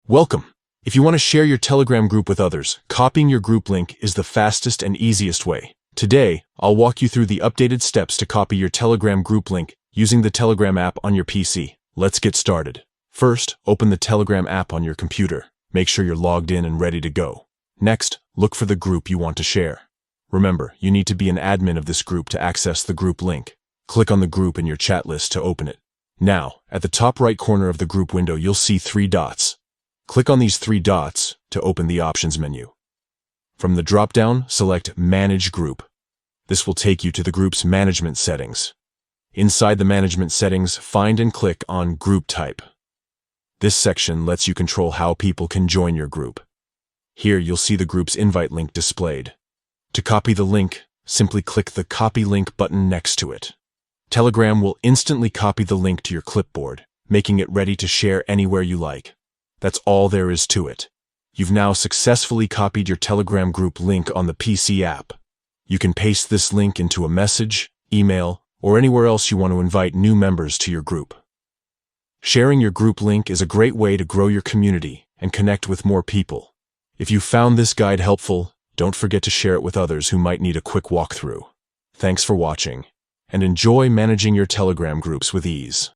Welcome! If you want to share your Telegram group with others, copying your group link is the fastest and easiest way. Today, I'll walk you through the updated steps to copy your Telegram group link using the Telegram app on your PC. Let's get started. First, open the Telegram app on your computer. Make sure you're logged in and ready to go. Next, look for the group you want to share. Remember, you need to be an admin of this group to access the group link. Click on the group in your chat list to open it. Now, at the top right corner of the group window, you'll see 3 dots. Click on these 3 dots to open the options menu. From the drop-down, select Manage Group. This will take you to the group's management settings. Inside the management settings, find and click on Group Type. This section lets you control how people can join your group. Here you'll see the group's invite link displayed. To copy the link, simply click the Copy Link button next to it. Telegram will instantly copy the link to your clipboard, making it ready to share anywhere you like. That's all there is to it. You've now successfully copied your Telegram group link on the PC app. You can paste this link into a message, email, or anywhere else you want to invite new members to your group. Sharing your group link is a great way to grow your community and connect with more people. If you found this guide helpful, don't forget to share it with others who might need a quick walkthrough. Thanks for watching, and enjoy managing your Telegram groups with ease.